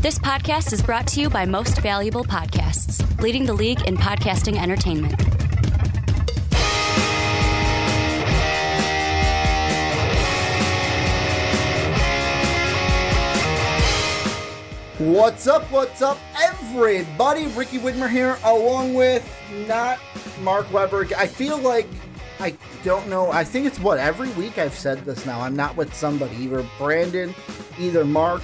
This podcast is brought to you by Most Valuable Podcasts, leading the league in podcasting entertainment. What's up, everybody? Ricky Widmer here, along with not Mark Weber. I feel like, I don't know, I think it's every week I've said this now. I'm not with somebody, either Brandon, either Mark.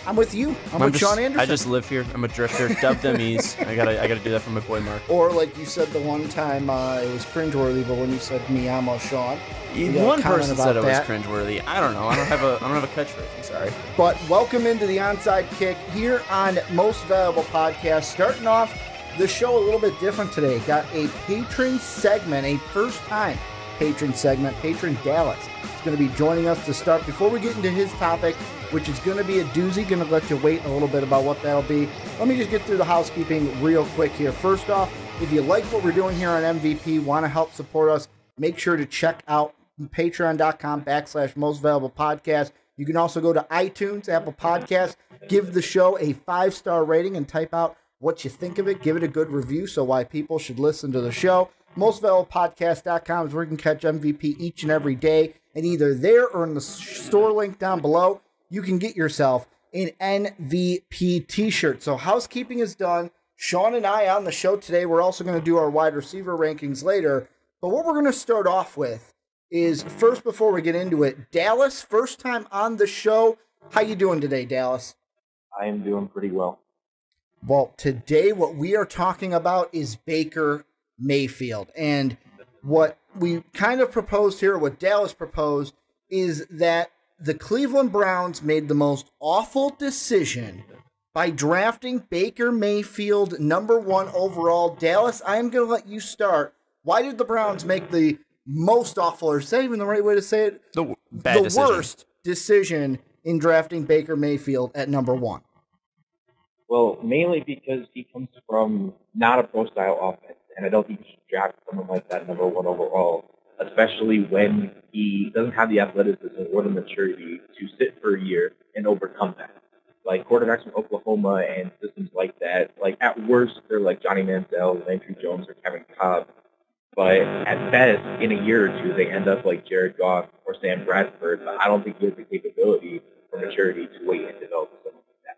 I'm with you. I'm with Sean Anderson. I just live here. I'm a drifter. Dub them ease. I gotta do that for my boy Mark. Or like you said the one time, it was cringeworthy, but when you said me, I'm a Sean. One person said it was cringeworthy. I don't know. I don't have a catchphrase. I'm sorry. But welcome into the Onside Kick here on Most Valuable Podcast. Starting off the show a little bit different today. Got a patron segment, a first-time patron segment. Patron Dallas is going to be joining us to start. Before we get into his topic, which is going to be a doozy, going to let you wait a little bit about what that'll be. Let me just get through the housekeeping real quick here. First off, if you like what we're doing here on MVP, want to help support us, make sure to check out patreon.com/Most Valuable Podcast. You can also go to iTunes, Apple Podcasts, give the show a 5-star rating and type out what you think of it. Give it a good review, so why people should listen to the show. MostValuablePodcast.com is where you can catch MVP each and every day. And either there or in the store link down below, you can get yourself an MVP t-shirt. So housekeeping is done. Sean and I on the show today. We're also going to do our wide receiver rankings later. But what we're going to start off with is, first, before we get into it, Dallas, first time on the show. How you doing today, Dallas? I am doing pretty well. Well, today what we are talking about is Baker Mayfield. And what we kind of proposed here, what Dallas proposed, is that the Cleveland Browns made the most awful decision by drafting Baker Mayfield #1 overall. Dallas, I am going to let you start. Why did the Browns make the most awful, or is that even the right way to say it? The worst decision in drafting Baker Mayfield at #1. Well, mainly because he comes from not a pro-style offense, and I don't think you should draft someone like that #1 overall, especially when he doesn't have the athleticism or the maturity to sit for a year and overcome that. Like quarterbacks from Oklahoma and systems like that, like at worst, they're like Johnny Manziel, Landry Jones, or Kevin Cobb. But at best, in a year or two, they end up like Jared Goff or Sam Bradford. But I don't think he has the capability or maturity to wait and develop something like that.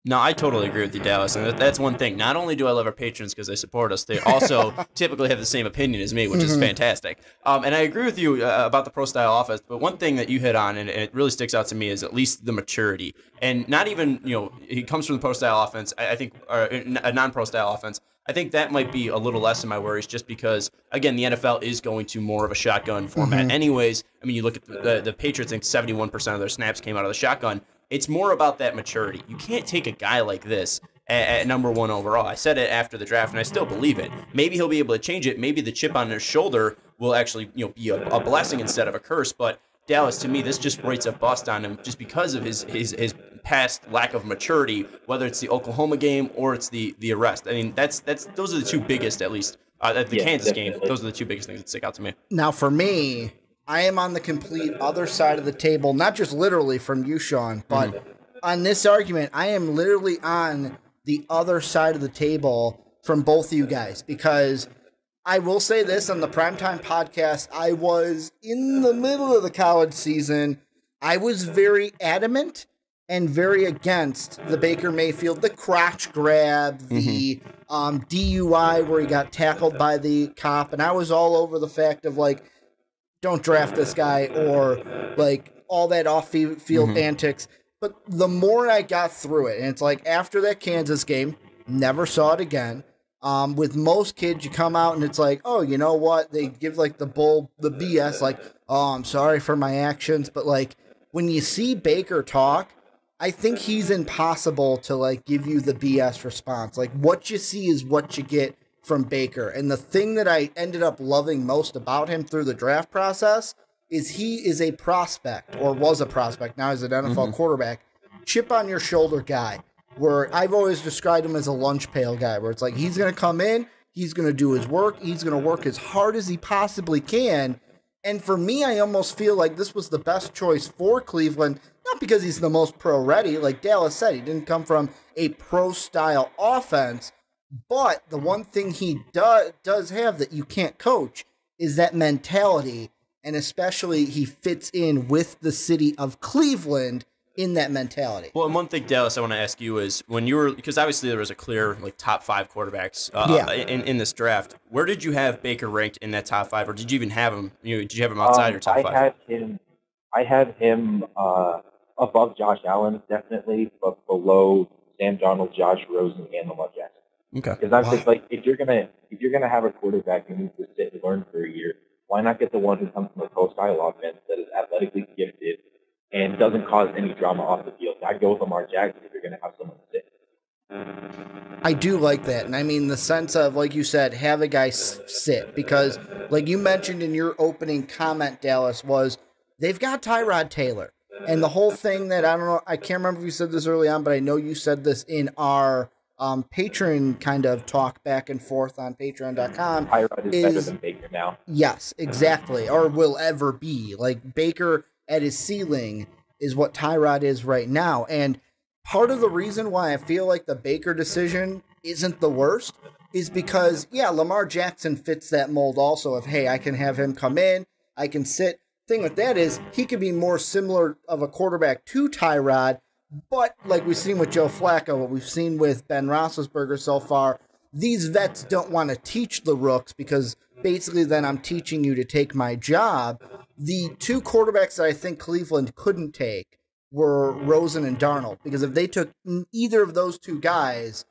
No, I totally agree with you, Dallas. And that's one thing. Not only do I love our patrons because they support us, they also typically have the same opinion as me, which is fantastic. And I agree with you about the pro-style offense. But one thing that you hit on, and it really sticks out to me, is at least the maturity. And not even, he comes from the pro-style offense, I think, or a non-pro-style offense. I think that might be a little less in my worries just because, again, the NFL is going to more of a shotgun format anyways. I mean, you look at the Patriots, I think 71% of their snaps came out of the shotgun. It's more about that maturity. You can't take a guy like this at #1 overall. I said it after the draft, and I still believe it. Maybe he'll be able to change it. Maybe the chip on his shoulder will actually be a blessing instead of a curse. But Dallas, to me, this just writes a bust on him just because of his past lack of maturity, whether it's the Oklahoma game or it's the arrest. I mean, those are the two biggest, at least. The Kansas game, those are the two biggest things that stick out to me. Now, for me, I am on the complete other side of the table, not just literally from you, Sean, but on this argument, I am literally on the other side of the table from both of you guys, because I will say this on the Primetime Podcast, I was in the middle of the college season. I was very adamant and very against the Baker Mayfield, the crotch grab, the DUI where he got tackled by the cop, and I was all over the fact of, like, don't draft this guy, or, like, all that off-field antics. But the more I got through it, and it's like after that Kansas game, never saw it again. With most kids, you come out and it's like, oh, you know what? They give like the BS, like, oh, I'm sorry for my actions. But like when you see Baker talk, I think he's impossible to like give you the BS response. Like what you see is what you get from Baker. And the thing that I ended up loving most about him through the draft process is he is a prospect, or was a prospect. Now he's an NFL quarterback, chip on your shoulder guy, where I've always described him as a lunch pail guy, where it's like he's going to come in, he's going to do his work, he's going to work as hard as he possibly can. And for me, I almost feel like this was the best choice for Cleveland, not because he's the most pro-ready. Like Dallas said, he didn't come from a pro-style offense. But the one thing he does have that you can't coach is that mentality, and especially he fits in with the city of Cleveland in that mentality. Well, and one thing, Dallas, I want to ask you is when you were, because obviously there was a clear top 5 quarterbacks in this draft. Where did you have Baker ranked in that top 5, or did you even have him? Did you have him outside your top 5? I had him above Josh Allen, definitely, but below Sam Darnold, Josh Rosen, and Lamar Jackson. Okay. Because I'm just like, if you're gonna have a quarterback who needs to sit and learn for a year, why not get the one who comes from a pro-style offense that is athletically gifted and doesn't cause any drama off the field? I'd go with Lamar Jackson if you're gonna have someone sit. I do like that, and I mean the sense of, like you said, have a guy sit, because like you mentioned in your opening comment, Dallas, was they've got Tyrod Taylor, and the whole thing that I can't remember if you said this early on, but I know you said this in our patron kind of talk back and forth on patreon.com. Tyrod is better than Baker now. Yes, exactly. Or will ever be. Like Baker at his ceiling is what Tyrod is right now. And part of the reason why I feel like the Baker decision isn't the worst is because, yeah, Lamar Jackson fits that mold also of, hey, I can have him come in, I can sit. Thing with that is he could be more similar of a quarterback to Tyrod. But like we've seen with Joe Flacco, what we've seen with Ben Roethlisberger so far, these vets don't want to teach the rooks because basically then I'm teaching you to take my job. The 2 quarterbacks that I think Cleveland couldn't take were Rosen and Darnold, because if they took either of those 2 guys,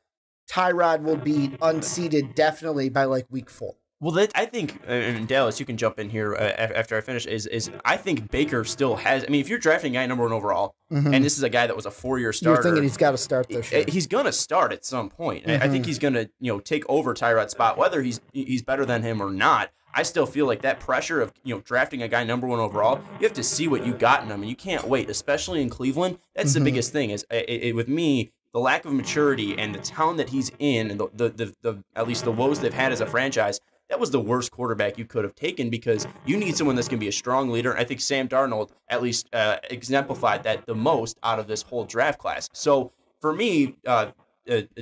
Tyrod will be unseated definitely by like week 4. Well, I think, and Dallas, you can jump in here after I finish, is I think Baker still has, I mean, if you're drafting a guy number 1 overall, and this is a guy that was a 4-year starter. You're thinking he's got to start this year. He's going to start at some point. I think he's going to, take over Tyrod's spot, whether he's better than him or not. I still feel like that pressure of, drafting a guy number 1 overall, you have to see what you got in him, and you can't wait, especially in Cleveland. That's the biggest thing is with me, the lack of maturity and the town that he's in, and the at least the woes they've had as a franchise. That was the worst quarterback you could have taken because you need someone that's going to be a strong leader. I think Sam Darnold at least exemplified that the most out of this whole draft class. So for me,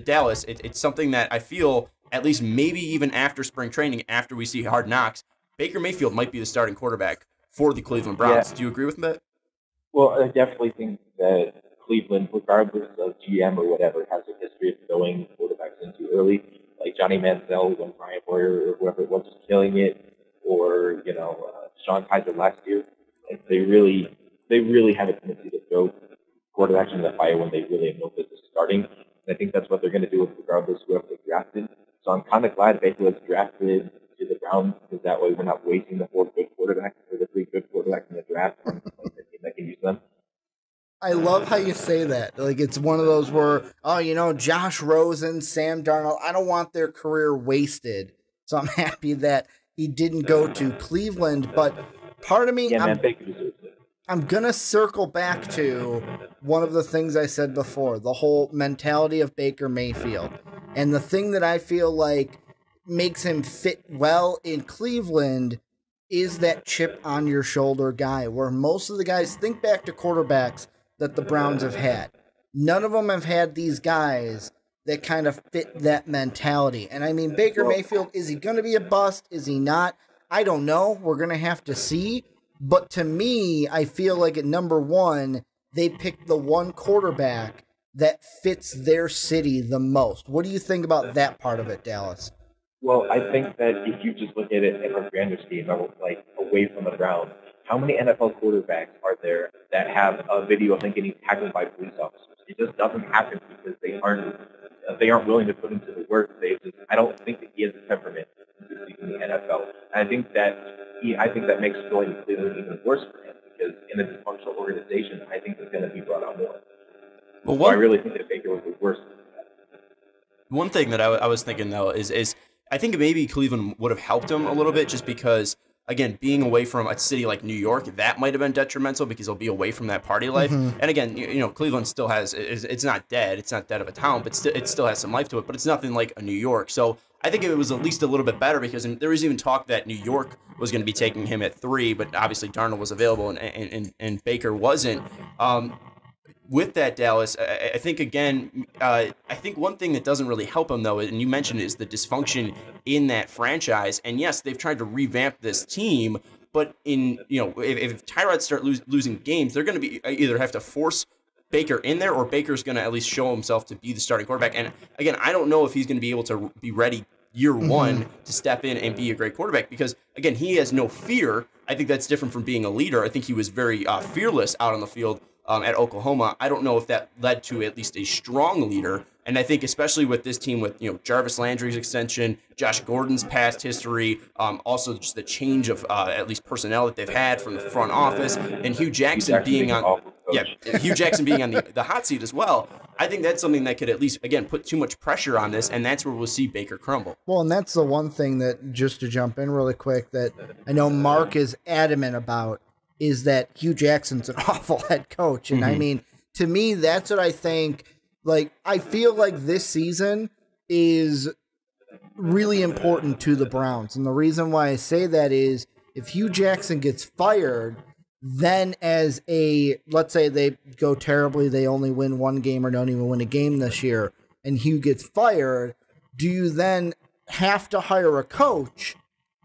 Dallas, it's something that I feel at least maybe even after spring training, after we see Hard Knocks, Baker Mayfield might be the starting quarterback for the Cleveland Browns. Yeah. Do you agree with that? Well, I definitely think that Cleveland, regardless of GM or whatever, has a history of throwing quarterbacks in too early. Like Johnny Manziel when Brian Hoyer or whoever it was killing it, or Sean Kaiser last year. Like they really have a tendency to throw quarterbacks in the fire when they really have no business starting. And I think that's what they're going to do regardless of whoever they drafted. So I'm kind of glad Baker was drafted to the Browns because that way we're not wasting the 4 good quarterbacks or the 3 good quarterbacks in the draft that can use them. I love how you say that. Like, it's one of those where, Josh Rosen, Sam Darnold, I don't want their career wasted. So I'm happy that he didn't go to Cleveland. But part of me, I'm going to circle back to one of the things I said before, the whole mentality of Baker Mayfield. And the thing that I feel like makes him fit well in Cleveland is that chip on your shoulder guy, where most of the guys, think back to quarterbacks that the Browns have had. None of them have had these guys that kind of fit that mentality. And I mean, Baker Mayfield, is he going to be a bust? Is he not? I don't know. We're going to have to see. But to me, I feel like at number 1, they picked the one quarterback that fits their city the most. What do you think about that part of it, Dallas? Well, I think that if you just look at it in a grander scheme, like away from the Browns, how many NFL quarterbacks are there that have a video of them getting tackled by police officers? It just doesn't happen because they aren't willing to put into the work. I don't think that he has the temperament to succeed in the NFL. And I think that makes going to Cleveland even worse for him because in a dysfunctional organization, I think it's going to be brought on more. So I really think that Baker was the worst. One thing that I was thinking though is I think maybe Cleveland would have helped him a little bit just because again, being away from a city like New York, that might have been detrimental because he'll be away from that party life. And again, Cleveland still has, it's not dead. It's not dead of a town, but it still has some life to it, but it's nothing like a New York. So I think it was at least a little bit better because there was even talk that New York was going to be taking him at 3, but obviously Darnold was available and Baker wasn't. With that, Dallas, I think, again, I think one thing that doesn't really help him, though, and you mentioned, is the dysfunction in that franchise. And yes, they've tried to revamp this team, but if Tyrods start losing games, they're going to be either have to force Baker in there, or Baker's going to at least show himself to be the starting quarterback. And again, I don't know if he's going to be able to be ready year one to step in and be a great quarterback because, again, he has no fear. I think that's different from being a leader. I think he was very fearless out on the field at Oklahoma. I don't know if that led to at least a strong leader. And I think especially with this team with, Jarvis Landry's extension, Josh Gordon's past history, also just the change of at least personnel that they've had from the front office, and Hugh Jackson being on the hot seat as well. I think that's something that could at least, again, put too much pressure on this, and that's where we'll see Baker crumble. Well, and that's the one thing that, just to jump in really quick, that I know Mark is adamant about, is that Hugh Jackson's an awful head coach. And I mean, to me, that's what I think. Like, I feel like this season is really important to the Browns. And the reason why I say that is if Hugh Jackson gets fired, then let's say they go terribly, they only win one game or don't even win a game this year, and Hugh gets fired, do you then have to hire a coach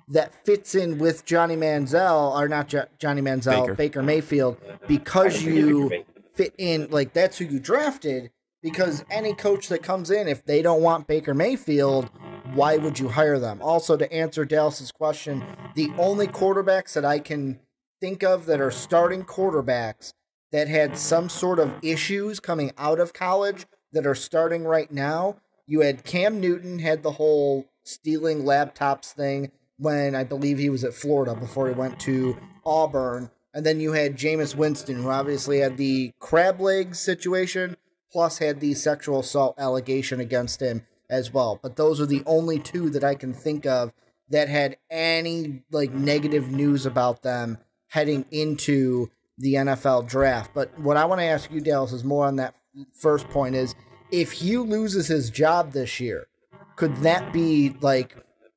that fits in with Johnny Manziel, or not Johnny Manziel, Baker Mayfield, because you fit in, like, that's who you drafted? Because any coach that comes in, if they don't want Baker Mayfield, why would you hire them? Also, to answer Dallas's question, the only quarterbacks that I can think of that are starting quarterbacks that had some sort of issues coming out of college that are starting right now, you had Cam Newton had the whole stealing laptops thing when I believe he was at Florida before he went to Auburn. And then you had Jameis Winston, who obviously had the crab legs situation, plus had the sexual assault allegation against him as well. But those are the only two that I can think of that had any negative news about them heading into the NFL draft. But what I want to ask you, Dallas, is more on that first point is, if Hugh loses his job this year, could that be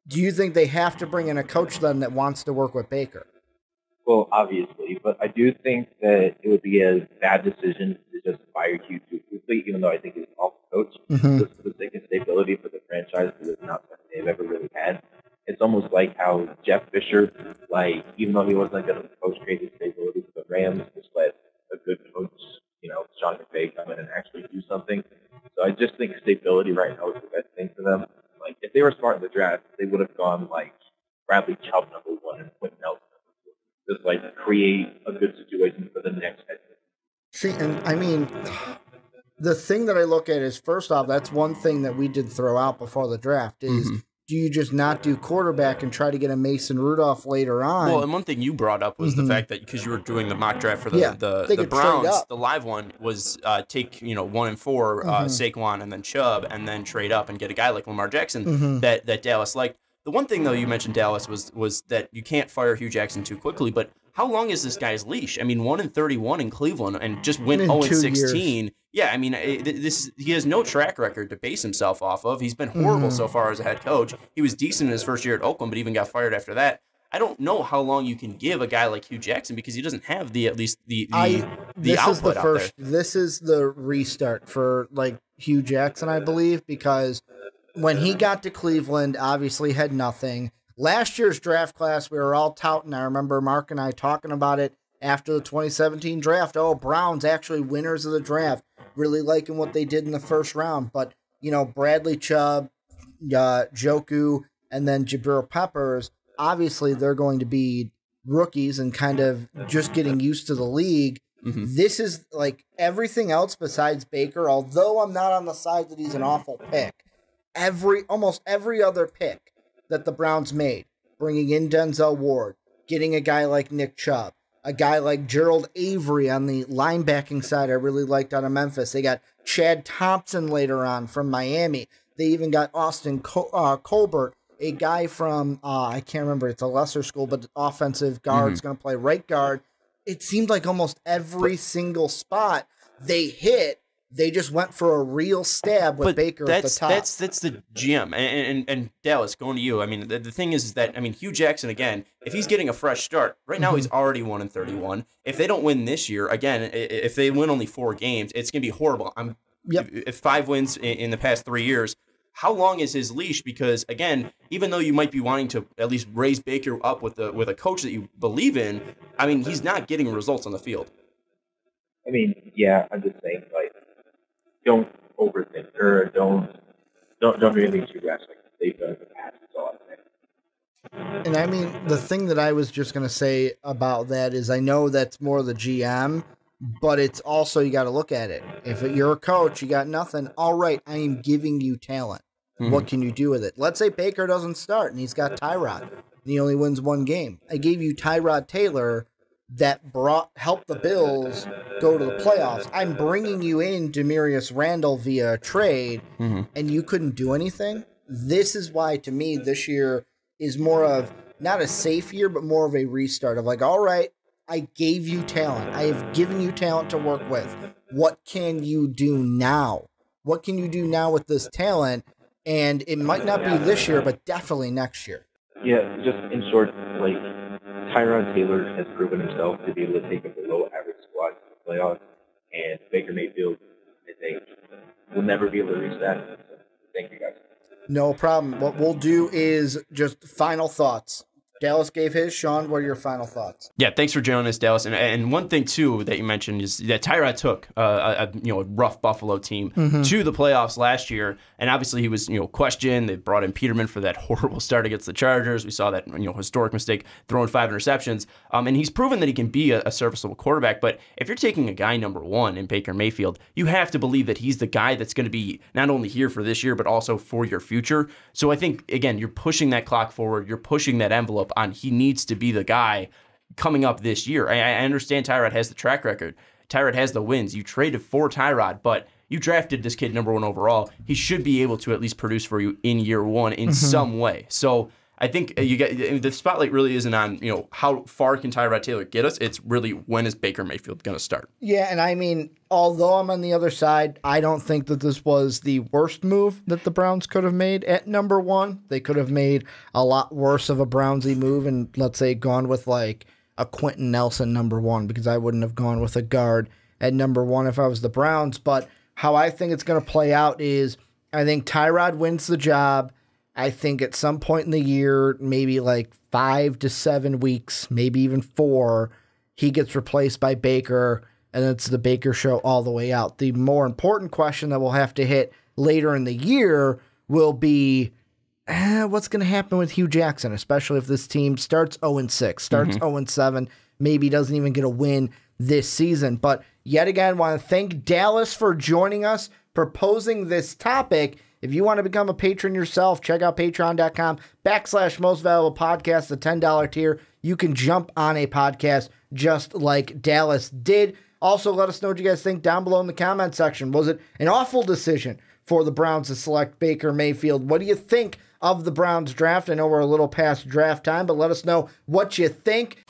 do you think they have to bring in a coach then that wants to work with Baker? Well, obviously, but I do think that it would be a bad decision to just fire Hugh too quickly, even though I think he's an awful coach. Just for the sake of stability for the franchise, because it's not something they've ever really had. It's almost like how Jeff Fisher, even though he wasn't going to coach, created stability for the Rams, just let a good coach, Sean McVay, come in and actually do something. So I just think stability right now is the best thing for them. If they were smart in the draft, they would have gone Bradley Chubb number 1 and Quentin Nelson number 2. Just create a good situation for the next head. See, and I mean, the thing that I look at is, first off, that's one thing that we did throw out before the draft is, do you just not do quarterback and try to get a Mason Rudolph later on? Well, and one thing you brought up was the fact that because you were doing the mock draft for the Browns, the live one was take 1 and 4 Saquon and then Chubb, and then trade up and get a guy like Lamar Jackson that Dallas liked. The one thing, though, you mentioned, Dallas, was that you can't fire Hugh Jackson too quickly, but how long is this guy's leash? I mean, 1-31 in Cleveland and just went 0-16. Yeah, I mean, he has no track record to base himself off of. He's been horrible so far as a head coach. He was decent in his first year at Oakland, but even got fired after that. I don't know how long you can give a guy like Hugh Jackson because he doesn't have the output out there. This is the restart for Hugh Jackson, I believe, because when he got to Cleveland, obviously had nothing. Last year's draft class, we were all touting. I remember Mark and I talking about it after the 2017 draft. Oh, Browns actually winners of the draft. Really liking what they did in the first round. But, Bradley Chubb, Joku, and then Jabril Peppers, obviously they're going to be rookies and kind of just getting used to the league. This is everything else besides Baker, although I'm not on the side that he's an awful pick. Almost every other pick that the Browns made, bringing in Denzel Ward, getting a guy like Nick Chubb, a guy like Gerald Avery on the linebacking side I really liked out of Memphis. They got Chad Thompson later on from Miami. They even got Austin Colbert. a guy from, I can't remember, it's a lesser school, but offensive guard's going to play right guard. It seemed like almost every single spot they hit, they just went for a real stab with Baker at the top. That's the GM. And Dallas, going to you. I mean, the thing is that, I mean, Hugh Jackson, again, if he's getting a fresh start, right now he's already 1-31. If they don't win this year, again, if they win only 4 games, it's going to be horrible. If 5 wins in the past 3 years, how long is his leash? Because, again, even though you might be wanting to at least raise Baker up with a coach that you believe in, I mean, he's not getting results on the field. I mean, yeah, I'm just saying, like, don't overthink or don't do anything too rash like they've done in the past. That's all I'm saying. And I mean, the thing that I was just going to say about that is I know that's more the GM, but it's also, you got to look at it. If you're a coach, you got nothing. All right, I am giving you talent. What can you do with it? Let's say Baker doesn't start and he's got Tyrod and he only wins 1 game. I gave you Tyrod Taylor that helped the Bills go to the playoffs. I'm bringing you in Demarius Randall via trade, and you couldn't do anything. This is why, to me, this year is more of not a safe year, but more of a restart of like, all right, I gave you talent. I have given you talent to work with. What can you do now? What can you do now with this talent? And it might not be this year, but definitely next year. Yeah, just in short, like, Tyrod Taylor has proven himself to be able to take a below-average squad to the playoffs, and Baker Mayfield, I think, will never be able to reach that. So, thank you, guys. No problem. What we'll do is just final thoughts. Dallas gave his. Sean, what are your final thoughts? Yeah, thanks for joining us, Dallas. And one thing, too, that you mentioned is that Tyrod took a rough Buffalo team to the playoffs last year. And obviously he was questioned. They brought in Peterman for that horrible start against the Chargers. We saw that historic mistake, throwing 5 interceptions. And he's proven that he can be a serviceable quarterback. But if you're taking a guy number 1 in Baker Mayfield, you have to believe that he's the guy that's going to be not only here for this year, but also for your future. So I think, again, you're pushing that clock forward. You're pushing that envelope on he needs to be the guy coming up this year. I understand Tyrod has the track record. Tyrod has the wins. You traded for Tyrod, but you drafted this kid number 1 overall. He should be able to at least produce for you in year 1 in some way. So I think you get the spotlight really isn't on how far can Tyrod Taylor get us. It's really when is Baker Mayfield going to start. Yeah, and I mean, although I'm on the other side, I don't think that this was the worst move that the Browns could have made at number 1. They could have made a lot worse of a Brownsy move and, let's say, gone with like a Quentin Nelson number 1, because I wouldn't have gone with a guard at number 1 if I was the Browns. But how I think it's going to play out is I think Tyrod wins the job. I think at some point in the year, maybe like 5 to 7 weeks, maybe even 4, he gets replaced by Baker, and it's the Baker show all the way out. The more important question that we'll have to hit later in the year will be what's going to happen with Hugh Jackson, especially if this team starts 0-6, starts 0-7, maybe doesn't even get a win this season. But yet again, I want to thank Dallas for joining us, proposing this topic. If you want to become a patron yourself, check out patreon.com/mostvaluablepodcast, the $10 tier. You can jump on a podcast just like Dallas did. Also, let us know what you guys think down below in the comment section. Was it an awful decision for the Browns to select Baker Mayfield? What do you think of the Browns draft? I know we're a little past draft time, but let us know what you think.